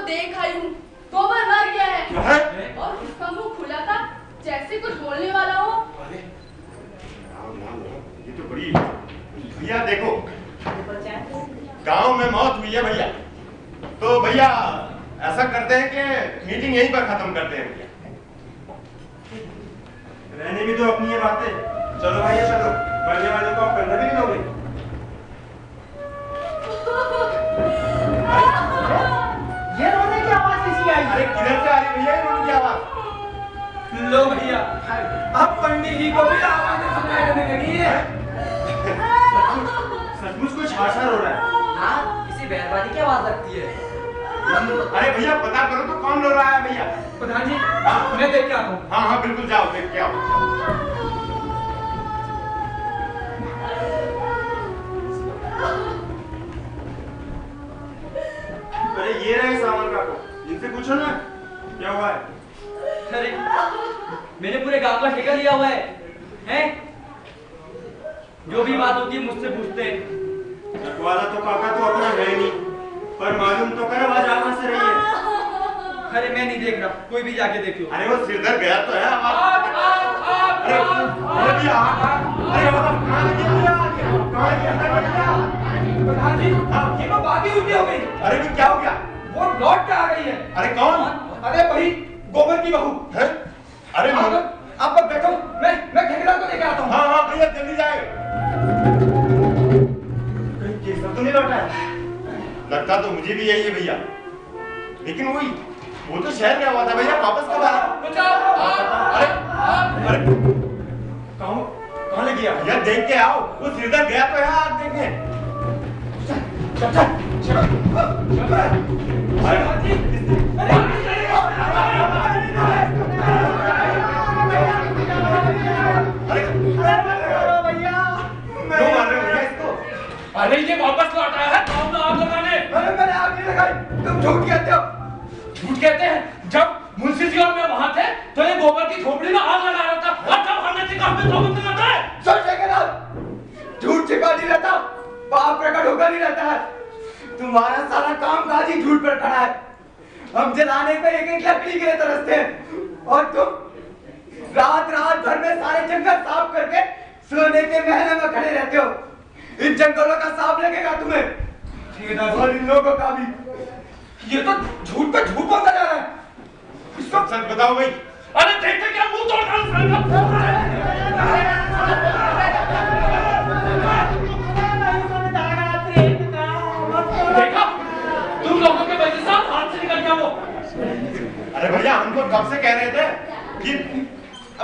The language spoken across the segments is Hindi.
देख आई हूँ, गोबर मर गया है। क्या है? और उसका मुंह खुला था जैसे कुछ बोलने वाला हो। अरे ये तो बड़ी भैया देखो, गांव में मौत हुई है भैया, तो भैया ऐसा करते हैं कि मीटिंग यहीं पर खत्म करते हैं भैया। रहने भी तो अपनी ये बातें। चलो भैया चलो, मरने वाले को आप करने भी नहीं दोगे। ये रोने की आवाज किसी आई? अरे किधर से आ रही भैया रोने की आवाज? लो भैया, अब पंडित जी को भी आवाजें सुनाई देने लगी है। सचमुच कुछ हादसा हो रहा है। हाँ, किसी बैलगाड़ी की आवाज लगती है। अरे भैया पता करो तो कौन रो रहा है भैया। प्रधान जी, मैं देख के आता हूँ। हाँ हाँ बिल्कुल जाओ, देख के आओ। अरे ये रहे सामान का, इनसे पूछो ना क्या हुआ है। अरे मैंने पूरे गांव का ठेका लिया हुआ है, हैं? जो भी बात होती है मुझसे पूछते हैं। रखवाला तो काका तो अपना है नहीं, पर मालूम तो कर आवाज कहाँ से रही है। अरे मैं नहीं देख रहा, कोई भी जाके देख लो। अरे वो सिरदर गया तो है आवाज। अरे भैया, अरे कहाँ गया? प्रधान जी, ये तो बात ही उल्टी हो गई। अरे भी क्या हो गया? वो लौट के आ गई है। अरे कौन? अरे वही गोबर की बहू है? अरे आप बैठो, मैं ठेकेदार को लेकर आता हूँ। हाँ हाँ भैया जल्दी जाए। कहीं केसर तो नहीं लौटा है? लगता तो मुझे भी यही है भैया, लेकिन वो तो शहर गया हुआ था भैया, वापस कब आया? अरे कहाँ ले गया? भैया देख के आओ, वो सिरदर गया तो है, आप देखें। अरे ये वापस लौट आया है गांव में आग लगाने। अरे मैंने आग नहीं लगाई, तुम झूठ कहते हो। झूठ कहते हैं? जब मुंशी जी और मैं वहां थे तो ये गोबर की खोपड़ी में आग लगा रहा था, और जब हमने देखा हमें तो बंद करता है। सच ठेकेदार, झूठ छिपा नहीं रहता, पाप प्रकट होकर नहीं रहता है। तुम्हारा सारा काम काज ही झूठ पर खड़ा है। हम जलाने पे एक एक लकड़ी के लिए तरसते हैं, और तुम रात भर में सारे जंगल साफ करके सोने के महल में खड़े रहते हो। इन जंगलों का साफ लगेगा तुम्हें, ठेकेदार और इन लोगों का भी। ये तो झूठ पे झूठ बोलता जा रहा है। सब सच बताओ भाई। अरे देखते क्या मुंह तोड़ डाल। देखा तुम लोगों के वजह से हाथ से निकल गया वो। अरे भैया हम तो कब से कह रहे थे कि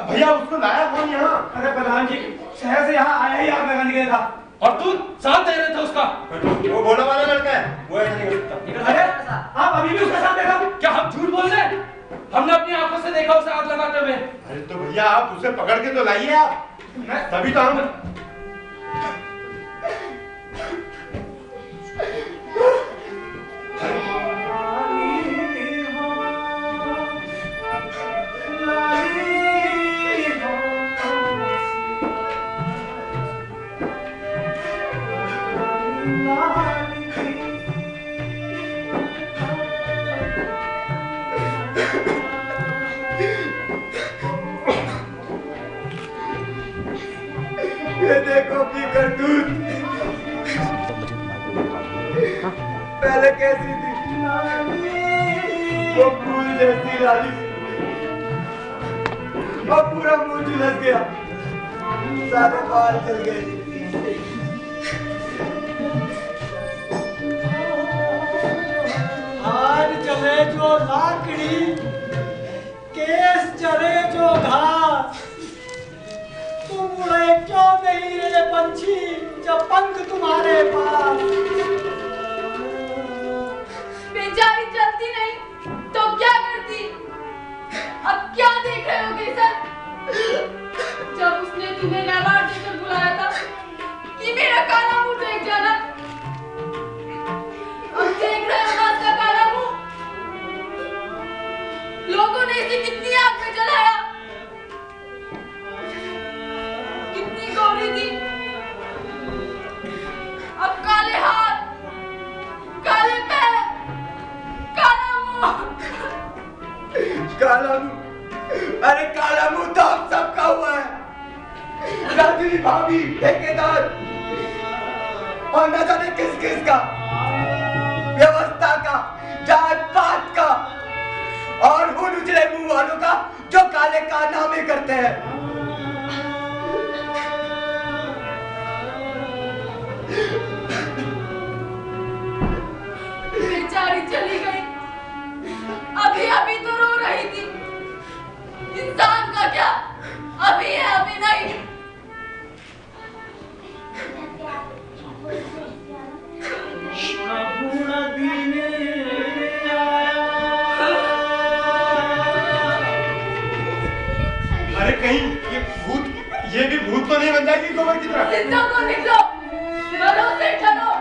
भैया उसको लाया कौन यहाँ? अरे प्रधान जी, शहर से यहाँ आया ही आग लगाने गया था। और तू साथ दे रहे थे उसका। वो भोला वाला लड़का है, वो ऐसा नहीं कर सकता। अरे आप अभी भी उसके साथ देखा? क्या हम झूठ बोल रहे हैं? हमने अपनी आंखों से देखा उसे आग लगाते हुए। अरे तो भैया आप उसे पकड़ के तो लाइए आप, तभी तो हम। ये देखो की करतूत, पहले कैसी थी वो फूल जैसी लाली, अब पूरा मुंह झुलस गया, सारे बाल जल गए। आज जले जो लाकड़ी, केस चले जो घास, तुम उड़े क्यों नहीं रे पंछी जब पंख तुम्हारे पास। बेचारी चलती नहीं तो क्या करती? अब क्या देख रहे हो केसर? जब उसने तुम्हें नवार देकर बुलाया था कि मेरा काला मुंह देख जाना, अब देख रहे हो ना उसका काला मुंह? लोगों ने इसे कितनी आग में जलाया, कितनी गोरी थी, अब काले हाथ, काले पैर, काला मुंह। काला मुंह, अरे काला मुंह तो हम सबका हुआ है। राजूरी भाभी, ठेकेदार और न जाने किस किस का, व्यवस्था का, जात पात का और उन उजले मुंह वालों का जो काले कारनामे करते हैं। बेचारी चली गई, अभी अभी तो रो रही थी। इंसान का क्या, अभी है अभी नहीं। अरे कहीं ये भी भूत तो नहीं बन जाएगी गोबर की तरह? जिंदा को निकलो, मरो से ठनो,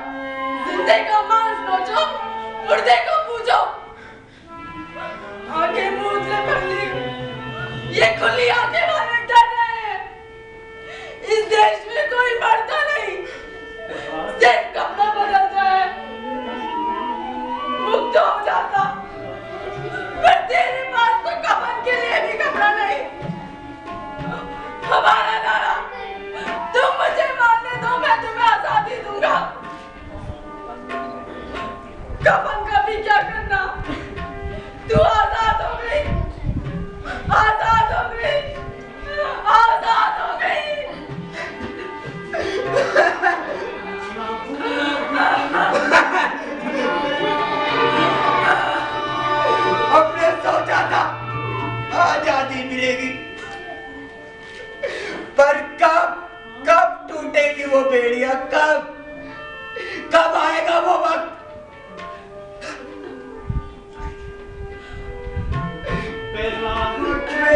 जिंदे का मांस नोचो, मुर्दे को पूजो। आंखें मुंह से भरली, ये खुली आंखें वाले डर रहे हैं। इस देश में कोई मरता नहीं, सिर्फ कपड़ा बदलता है, मुक्त हो जाता। पर तेरे पास तो कफन के लिए भी कपड़ा नहीं। हमारा नारा, तुम मुझे मारने दो, मैं तुम्हें आजादी दूंगा। कफन का भी क्या करना, तू आजाद हो गई, आजाद हो गई, आजाद हो गई। हमने सोचा था आजादी मिलेगी, पर कब टूटेगी वो बेड़ियां, कब आएगा वो वक्त?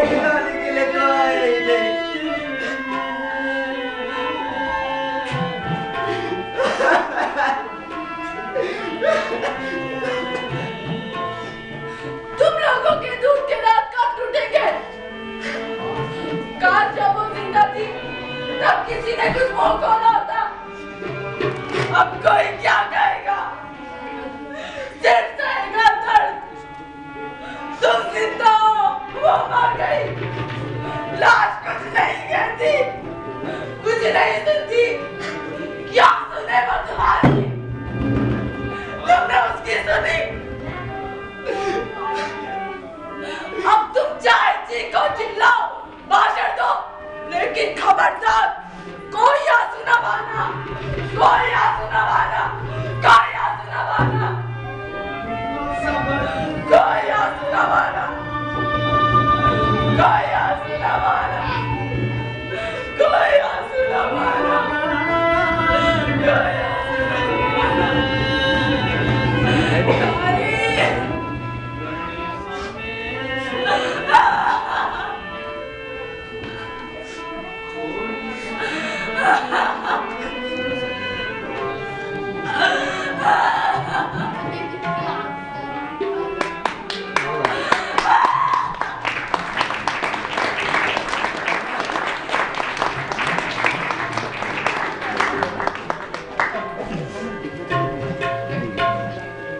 खिलाने के लिए तो आए ही नहीं। तुम लोगों के दूध के रात कब टूटेंगे? काश जब वो जिंदा थी तब किसी ने कुछ मुंह खोला होता। अब कोई क्या कहेगा, सिर्फ सहेगा दर्द। तुम जिंदा हो, वो मर गई। लाश कुछ नहीं कहती, कुछ नहीं सुनती, क्या सुने वो तुम्हारी? तुमने उसकी सुनी। अब तुम चाहे चीखो चिल्लाओ, भाषण दो, लेकिन खबरदार कोई आंसू न बहाना, कोई